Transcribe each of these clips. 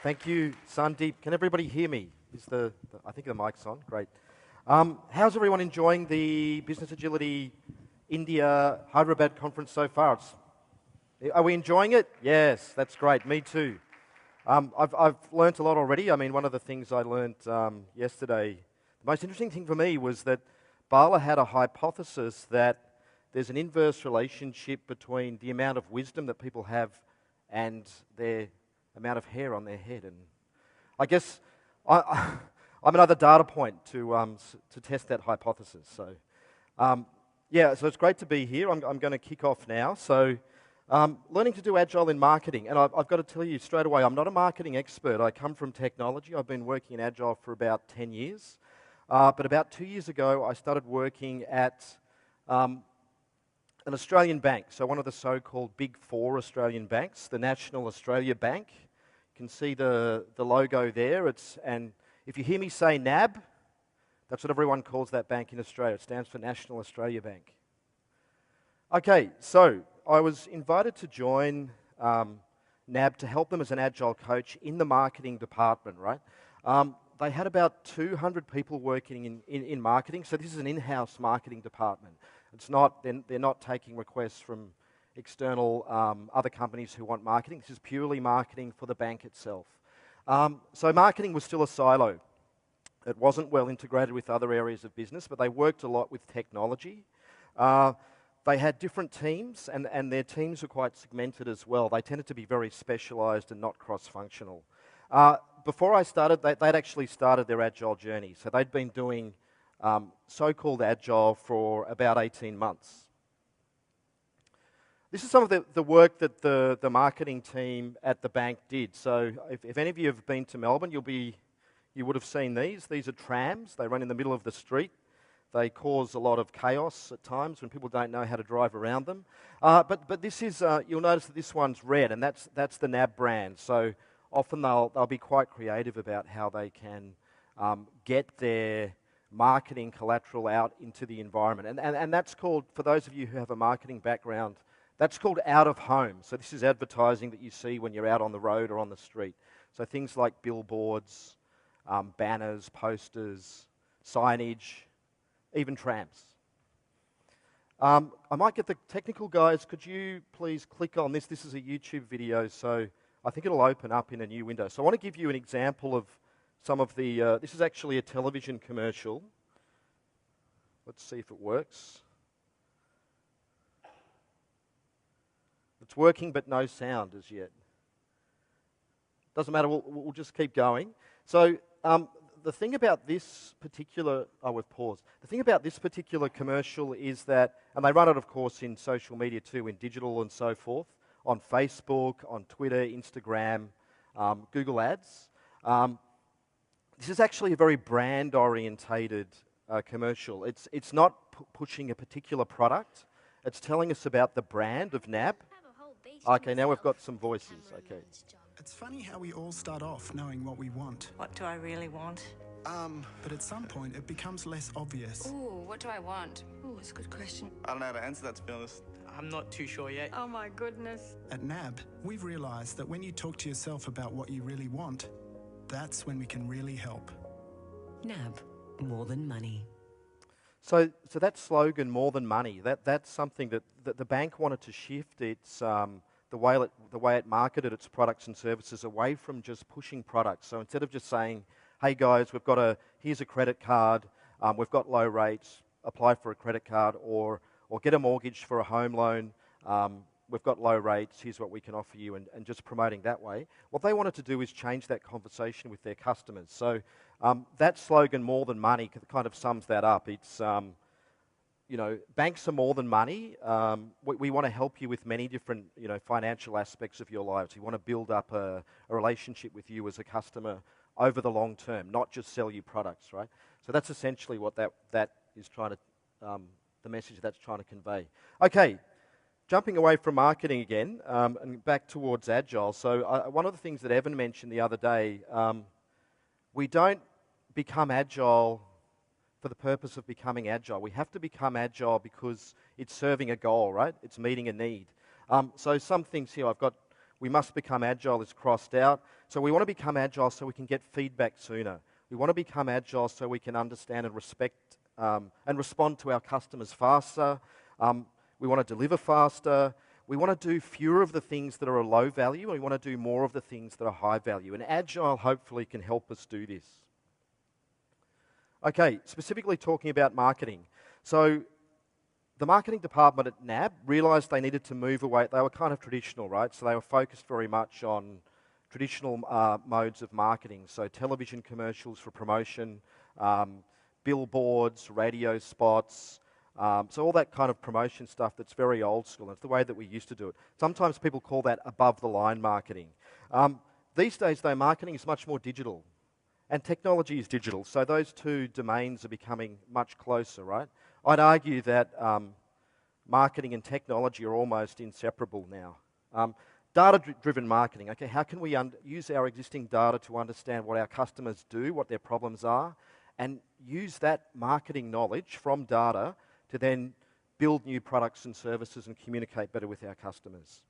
Thank you, Sandeep. Can everybody hear me? I think the mic's on. Great. How's everyone enjoying the Business Agility India Hyderabad conference so far? Are we enjoying it? Yes, that's great. Me too. I've learnt a lot already. I mean, one of the things I learnt yesterday, the most interesting thing for me was that Bala had a hypothesis that there's an inverse relationship between the amount of wisdom that people have and their amount of hair on their head. And I guess I'm another data point to test that hypothesis. So, so it's great to be here. I'm going to kick off now. So, learning to do Agile in marketing. And I've got to tell you straight away, I'm not a marketing expert. I come from technology. I've been working in Agile for about 10 years. But about 2 years ago, I started working at an Australian bank, so one of the so-called Big Four Australian banks, the National Australia Bank. You can see the logo there. And if you hear me say NAB, that's what everyone calls that bank in Australia. It stands for National Australia Bank. Okay, so I was invited to join NAB to help them as an Agile coach in the marketing department, right? They had about 200 people working in marketing, so this is an in-house marketing department. It's not, they're not taking requests from external other companies who want marketing. This is purely marketing for the bank itself. So marketing was still a silo. It wasn't well integrated with other areas of business, but they worked a lot with technology. They had different teams, and their teams were quite segmented as well. They tended to be very specialised and not cross-functional. Before I started, they'd actually started their Agile journey. So they'd been doing so-called Agile for about 18 months. This is some of the work that the marketing team at the bank did. So if any of you have been to Melbourne, you would have seen these. These are trams. They run in the middle of the street. They cause a lot of chaos at times when people don't know how to drive around them. But this is, you'll notice that this one's red, and that's the NAB brand. So often they'll be quite creative about how they can get their marketing collateral out into the environment. And that's called, for those of you who have a marketing background, that's called out of home. So this is advertising that you see when you're out on the road or on the street. So things like billboards, banners, posters, signage, even trams. I might get the technical guys, could you please click on this? This is a YouTube video, so I think it'll open up in a new window. So I want to give you an example of some of the, this is actually a television commercial. Let's see if it works. It's working, but no sound as yet. Doesn't matter, we'll just keep going. So the thing about this particular, we've paused. The thing about this particular commercial is that, and they run it, of course, in social media too, in digital and so forth, on Facebook, on Twitter, Instagram, Google Ads. This is actually a very brand-orientated commercial. It's not pushing a particular product. It's telling us about the brand of NAB. Okay, now we've got some voices. Okay. It's funny how we all start off knowing what we want. What do I really want? But at some point it becomes less obvious. Ooh, what do I want? Ooh, that's a good question. I don't know how to answer that, to be honest. I'm not too sure yet. Oh my goodness. At NAB, we've realised that when you talk to yourself about what you really want, that's when we can really help. NAB, more than money. So that slogan, more than money, that's something that the bank wanted to shift its the way it marketed its products and services away from just pushing products. So instead of just saying, hey guys, here's a credit card, we've got low rates, apply for a credit card, or get a mortgage for a home loan, we've got low rates, here's what we can offer you, and just promoting that way. What they wanted to do is change that conversation with their customers. So that slogan, more than money, kind of sums that up. It's, banks are more than money. We want to help you with many different, financial aspects of your lives. We want to build up a relationship with you as a customer over the long term, not just sell you products, right? So that's essentially what that is trying to, the message that's trying to convey. Okay, jumping away from marketing again and back towards Agile. So one of the things that Evan mentioned the other day, we don't become Agile for the purpose of becoming Agile. We have to become Agile because it's serving a goal, right? It's meeting a need. So some things here, we must become agile is crossed out. So we want to become agile so we can get feedback sooner. We want to become agile so we can understand and respect and respond to our customers faster. We want to deliver faster. We want to do fewer of the things that are a low value, and we want to do more of the things that are high value. And Agile hopefully can help us do this. Okay, specifically talking about marketing. So the marketing department at NAB realised they needed to move away. They were kind of traditional, right? So they were focused very much on traditional modes of marketing. So television commercials for promotion, billboards, radio spots, so all that kind of promotion stuff that's very old school. It's the way that we used to do it. Sometimes people call that above-the-line marketing. These days, though, marketing is much more digital, and technology is digital. So those two domains are becoming much closer, right? I'd argue that marketing and technology are almost inseparable now. Data-driven marketing. Okay, how can we use our existing data to understand what our customers do, what their problems are, and use that marketing knowledge from data to then build new products and services and communicate better with our customers.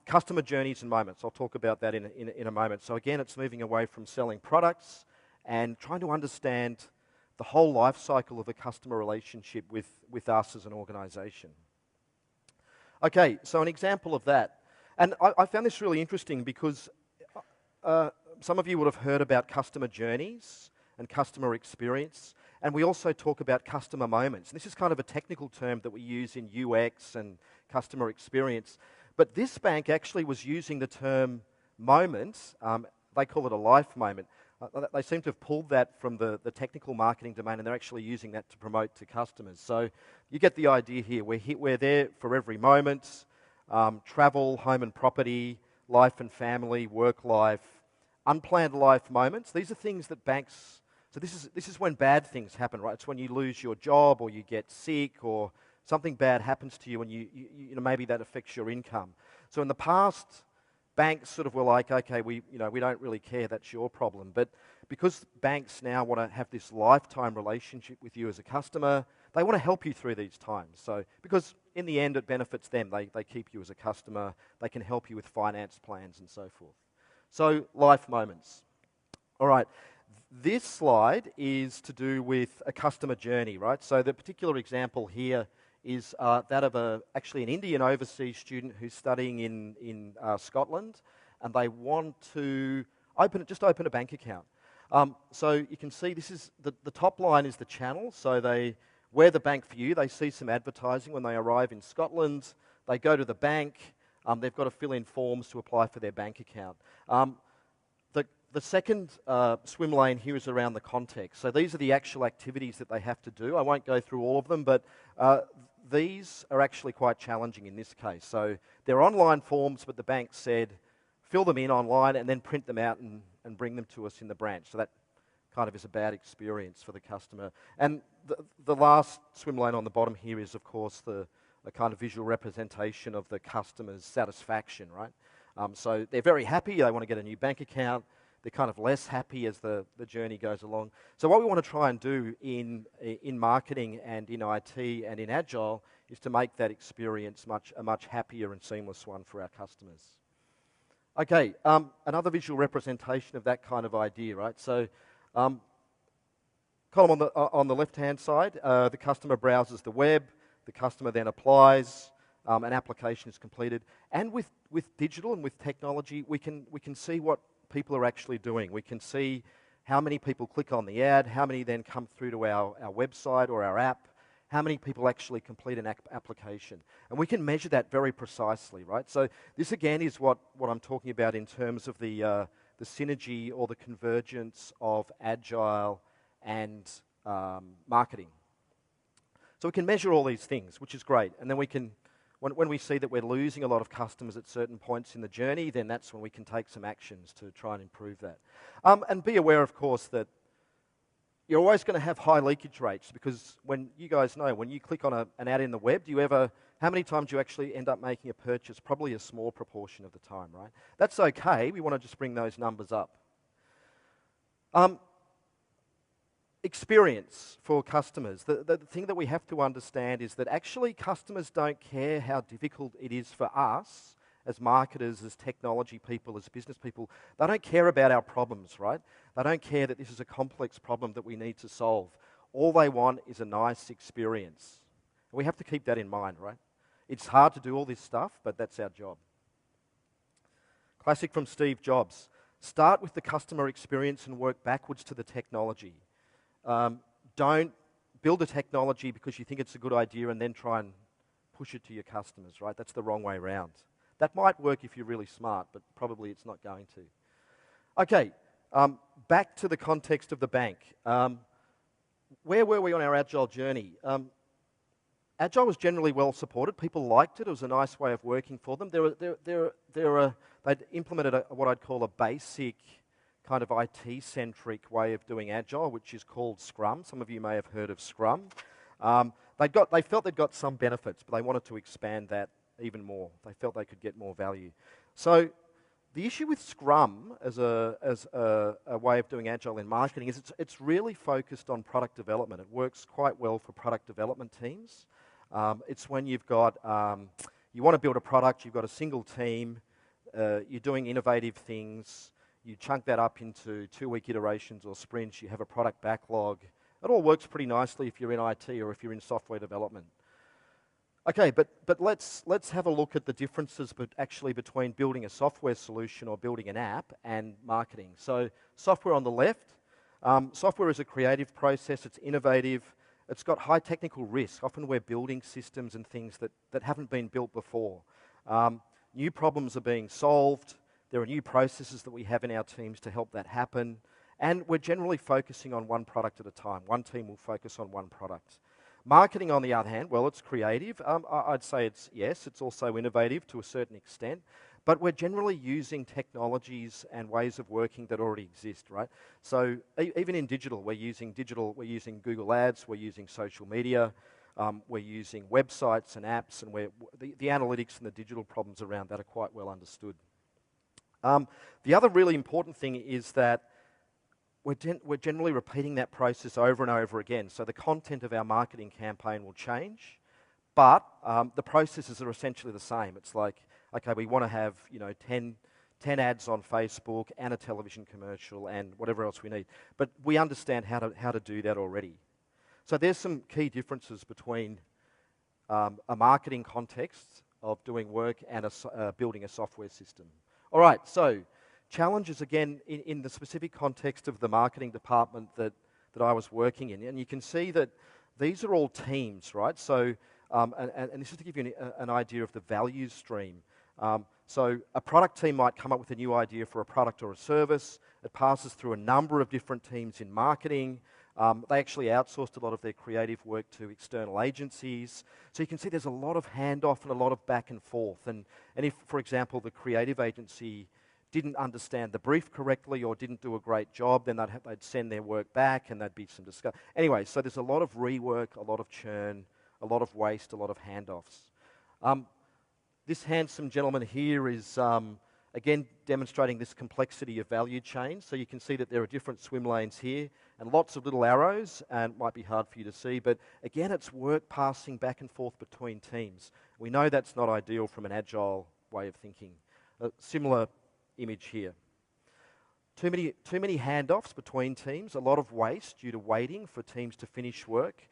Customer journeys and moments. I'll talk about that in a moment. So again, it's moving away from selling products and trying to understand the whole life cycle of a customer relationship with us as an organisation. Okay, so an example of that. And I found this really interesting because some of you would have heard about customer journeys and customer experience, and we also talk about customer moments. And this is kind of a technical term that we use in UX and customer experience. But this bank actually was using the term moments. They call it a life moment. They seem to have pulled that from the technical marketing domain, and they're actually using that to promote to customers. So you get the idea here. We're there for every moment. Travel, home and property, life and family, work life, unplanned life moments. These are things that banks... So this is when bad things happen, right? It's when you lose your job or you get sick or something bad happens to you and you know, maybe that affects your income. So in the past, banks sort of were like, okay, we don't really care, that's your problem. But because banks now want to have this lifetime relationship with you as a customer, they want to help you through these times. So because in the end, it benefits them. They keep you as a customer. They can help you with finance plans and so forth. So life moments. All right. This slide is to do with a customer journey, right? So the particular example here is that of actually an Indian overseas student who's studying in Scotland, and they want to open a bank account. So you can see this is the top line is the channel. So we're the bank for you. They see some advertising when they arrive in Scotland. They go to the bank. They've got to fill in forms to apply for their bank account. The second swim lane here is around the context. So these are the actual activities that they have to do. I won't go through all of them, but these are actually quite challenging in this case. So they're online forms, but the bank said, fill them in online and then print them out and bring them to us in the branch. So that kind of is a bad experience for the customer. And the last swim lane on the bottom here is, of course, the kind of visual representation of the customer's satisfaction, right? So they're very happy. They want to get a new bank account. They're kind of less happy as the journey goes along. So what we want to try and do in marketing and in IT and in Agile is to make that experience a much happier and seamless one for our customers. Okay, another visual representation of that kind of idea, right? So column on the left-hand side, the customer browses the web, the customer then applies, an application is completed. And with digital and with technology, we can see what people are actually doing. We can see how many people click on the ad, how many then come through to our website or our app, how many people actually complete an application. And we can measure that very precisely, right? So this again is what I'm talking about in terms of the synergy or the convergence of Agile and marketing. So we can measure all these things, which is great. And then we can, when we see that we're losing a lot of customers at certain points in the journey, then that's when we can take some actions to try and improve that. And be aware, of course, that you're always going to have high leakage rates, because when you guys know, when you click on an ad in the web, how many times do you actually end up making a purchase? Probably a small proportion of the time, right? That's okay. We want to just bring those numbers up. Experience for customers. The thing that we have to understand is that actually customers don't care how difficult it is for us as marketers, as technology people, as business people, they don't care about our problems, right? They don't care that this is a complex problem that we need to solve. All they want is a nice experience. We have to keep that in mind, right? It's hard to do all this stuff, but that's our job. Classic from Steve Jobs. Start with the customer experience and work backwards to the technology. Don't build a technology because you think it's a good idea and then try and push it to your customers, right? That's the wrong way around. That might work if you're really smart, but probably it's not going to. Okay, back to the context of the bank. Where were we on our Agile journey? Agile was generally well supported. People liked it. It was a nice way of working for them. They'd implemented what I'd call a basic kind of IT-centric way of doing Agile, which is called Scrum. Some of you may have heard of Scrum. They felt they'd got some benefits, but they wanted to expand that even more. They felt they could get more value. So the issue with Scrum as a way of doing Agile in marketing is it's really focused on product development. It works quite well for product development teams. It's when you've got, you want to build a product, you've got a single team, you're doing innovative things, you chunk that up into 2-week iterations or sprints, you have a product backlog. It all works pretty nicely if you're in IT or if you're in software development. Okay, but let's have a look at the differences actually between building a software solution or building an app and marketing. So software on the left, software is a creative process, it's innovative, it's got high technical risk. Often we're building systems and things that haven't been built before. New problems are being solved, there are new processes that we have in our teams to help that happen, and we're generally focusing on one product at a time. One team will focus on one product. Marketing, on the other hand, well, it's creative. I'd say it's also innovative to a certain extent, but we're generally using technologies and ways of working that already exist, right? So even in digital, we're using Google Ads, we're using social media, we're using websites and apps, and the analytics and the digital problems around that are quite well understood. The other really important thing is that we're generally repeating that process over and over again. So the content of our marketing campaign will change, but the processes are essentially the same. It's like, okay, we want to have 10 ads on Facebook and a television commercial and whatever else we need. But we understand how to do that already. So there's some key differences between a marketing context of doing work and building a software system. All right, so challenges again in the specific context of the marketing department that I was working in. And you can see that these are all teams, right? So, and this is to give you an idea of the value stream. So a product team might come up with a new idea for a product or a service. It passes through a number of different teams in marketing. They actually outsourced a lot of their creative work to external agencies. So you can see there's a lot of handoff and a lot of back and forth. And if, for example, the creative agency didn't understand the brief correctly or didn't do a great job, then they'd send their work back and there'd be some discussion. Anyway, so there's a lot of rework, a lot of churn, a lot of waste, a lot of handoffs. This handsome gentleman here is, again, demonstrating this complexity of value chains. So you can see that there are different swim lanes here and lots of little arrows, and it might be hard for you to see, but again, it's work passing back and forth between teams. We know that's not ideal from an agile way of thinking. A similar image here. Too many handoffs between teams, a lot of waste due to waiting for teams to finish work.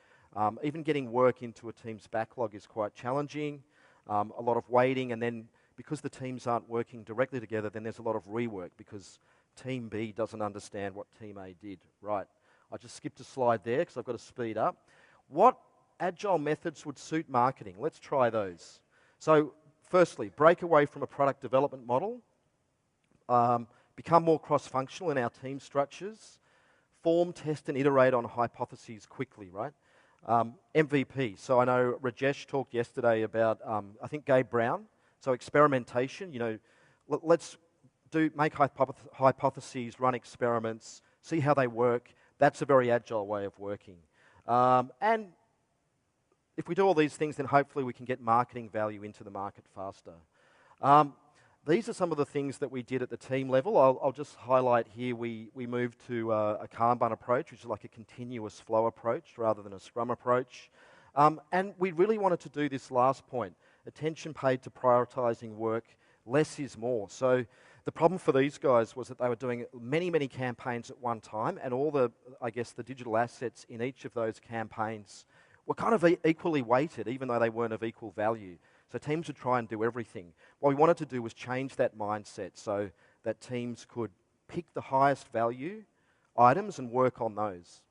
Even getting work into a team's backlog is quite challenging. A lot of waiting, and then because the teams aren't working directly together, then there's a lot of rework because Team B doesn't understand what Team A did. Right, I just skipped a slide there because I've got to speed up. What agile methods would suit marketing? Let's try those. So firstly, break away from a product development model. Become more cross-functional in our team structures. Form, test, and iterate on hypotheses quickly, right? MVP. So I know Rajesh talked yesterday about, I think, Gabe Brown. So experimentation, let's make hypotheses, run experiments, see how they work. That's a very agile way of working. And if we do all these things, then hopefully we can get marketing value into the market faster. These are some of the things that we did at the team level. I'll just highlight here, we moved to a Kanban approach, which is like a continuous flow approach rather than a Scrum approach. And we really wanted to do this last point, attention paid to prioritising work less is more. So the problem for these guys was that they were doing many, many campaigns at one time, and all the, I guess, the digital assets in each of those campaigns were kind of equally weighted, even though they weren't of equal value. So teams would try and do everything. What we wanted to do was change that mindset so that teams could pick the highest value items and work on those.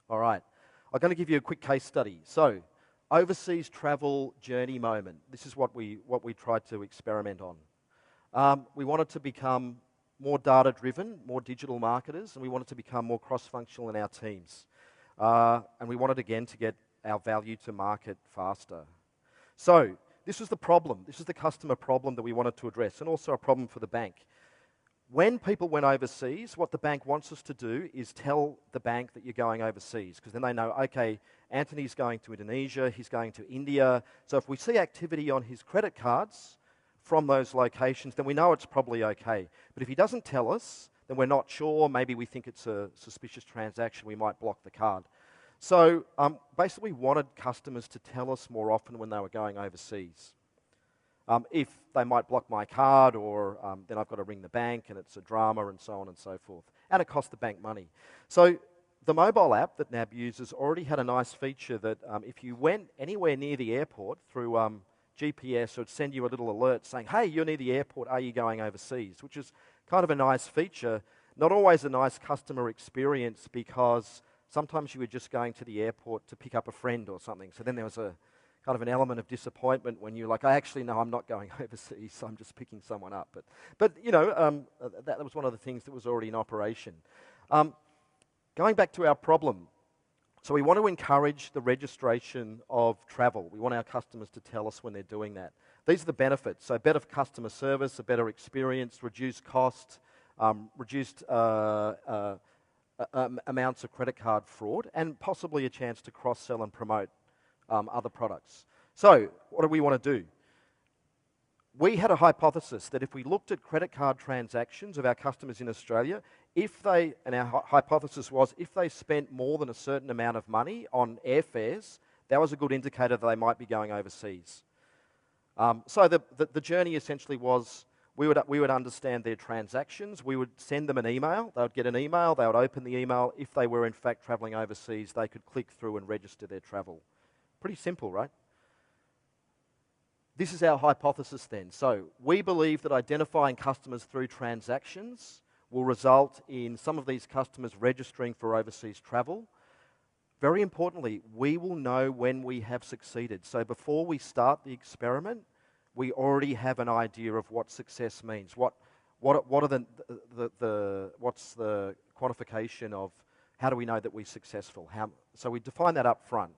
All right, I'm going to give you a quick case study. So, overseas travel journey moment. This is what we tried to experiment on. We wanted to become more data-driven, more digital marketers, and we wanted to become more cross-functional in our teams. And we wanted, again, to get our value to market faster. So, this was the problem. This is the customer problem that we wanted to address, and also a problem for the bank. When people went overseas, what the bank wants us to do is tell the bank that you're going overseas, because then they know, okay, Antony's going to Indonesia, he's going to India. So if we see activity on his credit cards from those locations, then we know it's probably okay. But if he doesn't tell us, then we're not sure. Maybe we think it's a suspicious transaction, we might block the card. So basically we wanted customers to tell us more often when they were going overseas. If they might block my card, or then I've got to ring the bank and it's a drama and so on and so forth. And it costs the bank money. So the mobile app that NAB uses already had a nice feature that if you went anywhere near the airport through GPS, it would send you a little alert saying, hey, you're near the airport, are you going overseas? Which is kind of a nice feature. Not always a nice customer experience, because sometimes you were just going to the airport to pick up a friend or something. So then there was a kind of an element of disappointment when you're like, actually, no, I'm not going overseas, so I'm just picking someone up. But you know, that was one of the things that was already in operation. Going back to our problem, so we want to encourage the registration of travel. We want our customers to tell us when they're doing that. These are the benefits. So better customer service, a better experience, reduced cost, reduced amounts of credit card fraud, and possibly a chance to cross-sell and promote other products. So what do we want to do? We had a hypothesis that if we looked at credit card transactions of our customers in Australia, and our hypothesis was if they spent more than a certain amount of money on airfares, that was a good indicator that they might be going overseas. So the journey essentially was we would understand their transactions, we would send them an email, they would get an email, they would open the email. If they were in fact travelling overseas, they could click through and register their travel. Pretty simple, right? This is our hypothesis then. So we believe that identifying customers through transactions will result in some of these customers registering for overseas travel. Very importantly, we will know when we have succeeded. So before we start the experiment, we already have an idea of what success means. What's the quantification of how do we know that we're successful? So we define that up front.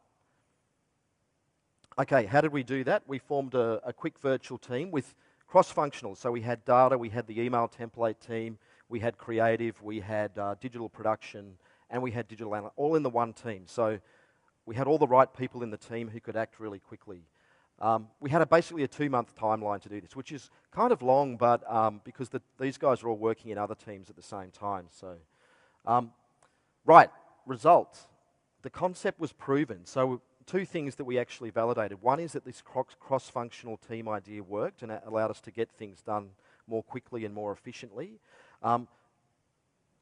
Okay, how did we do that? We formed a quick virtual team with cross-functional. So we had data, we had the email template team, we had creative, we had digital production, and we had digital analytics, all in the one team. So we had all the right people in the team who could act really quickly. We had basically a 2-month timeline to do this, which is kind of long, but because these guys are all working in other teams at the same time. So, right, result. The concept was proven. So 2 things that we actually validated. One is that this cross-functional team idea worked and it allowed us to get things done more quickly and more efficiently.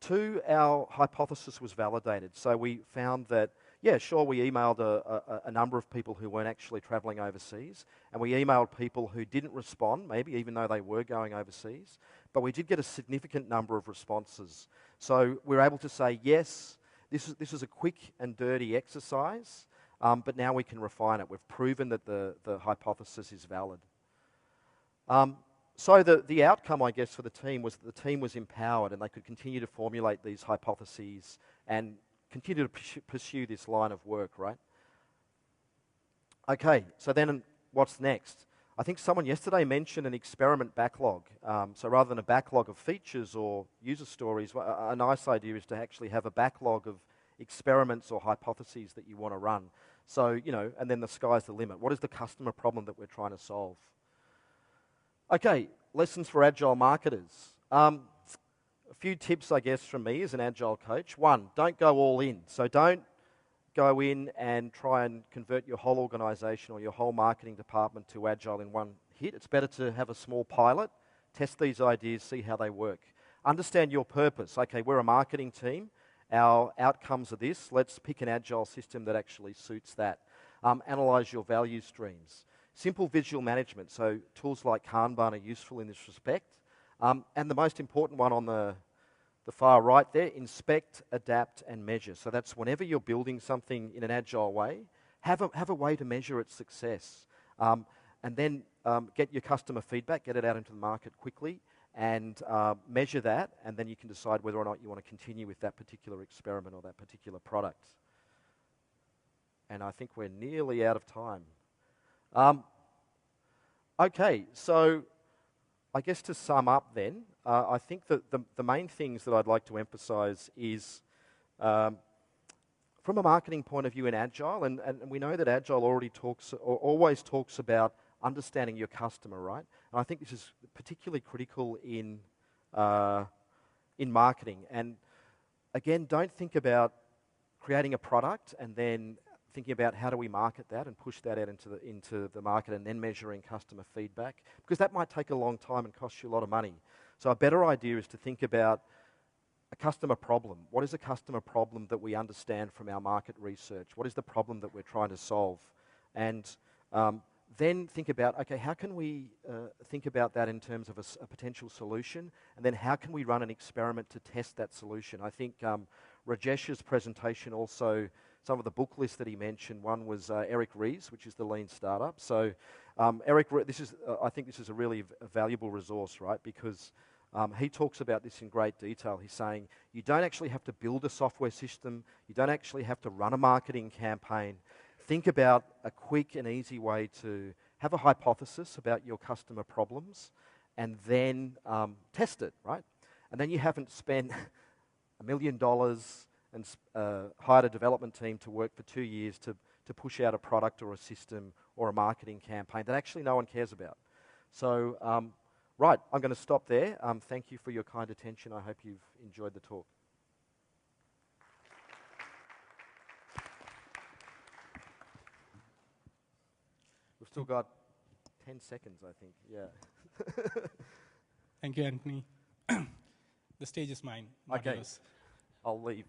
2, our hypothesis was validated. So we found that, yeah, sure, we emailed a number of people who weren't actually travelling overseas, and we emailed people who didn't respond, maybe even though they were going overseas, but we did get a significant number of responses. So we were able to say, yes, this is a quick and dirty exercise, but now we can refine it. We've proven that the hypothesis is valid. So the outcome, I guess, for the team was that the team was empowered and they could continue to formulate these hypotheses and continue to pursue this line of work, right? Okay, so then what's next? I think someone yesterday mentioned an experiment backlog. So rather than a backlog of features or user stories, a nice idea is to actually have a backlog of experiments or hypotheses that you want to run. So, you know, and then the sky's the limit. What is the customer problem that we're trying to solve? Okay, lessons for agile marketers. A few tips, I guess, from me as an agile coach. 1, don't go all in. So don't go in and try and convert your whole organisation or your whole marketing department to agile in one hit. It's better to have a small pilot, test these ideas, see how they work. Understand your purpose. Okay, we're a marketing team. Our outcomes are this. Let's pick an agile system that actually suits that. Analyze your value streams. Simple visual management. So tools like Kanban are useful in this respect. And the most important one on the far right there, inspect, adapt, and measure. So that's whenever you're building something in an agile way, have a way to measure its success. And then get your customer feedback, get it out into the market quickly, and measure that, and then you can decide whether or not you want to continue with that particular experiment or that particular product. And I think we're nearly out of time. Okay, so I guess to sum up then, I think that the main things that I'd like to emphasize is from a marketing point of view in Agile, and we know that Agile always talks about understanding your customer, right? And I think this is particularly critical in marketing. And again, don't think about creating a product and then thinking about how do we market that and push that out into the market and then measuring customer feedback, because that might take a long time and cost you a lot of money. So a better idea is to think about a customer problem. What is a customer problem that we understand from our market research? What is the problem that we're trying to solve? And then think about, okay, how can we think about that in terms of a potential solution? And then how can we run an experiment to test that solution? I think Rajesh's presentation also, some of the book lists that he mentioned, one was Eric Rees, which is the Lean Startup. So Eric, I think this is a really valuable resource, right? Because he talks about this in great detail. He's saying you don't actually have to build a software system. You don't actually have to run a marketing campaign. Think about a quick and easy way to have a hypothesis about your customer problems and then test it, right? And then you haven't spent $1 million and hired a development team to work for 2 years to push out a product or a system or a marketing campaign that actually no one cares about. So, right, I'm going to stop there. Thank you for your kind attention. I hope you've enjoyed the talk. We've still got 10 seconds, I think, yeah. Thank you, Anthony. The stage is mine, not Okay. yours. I'll leave.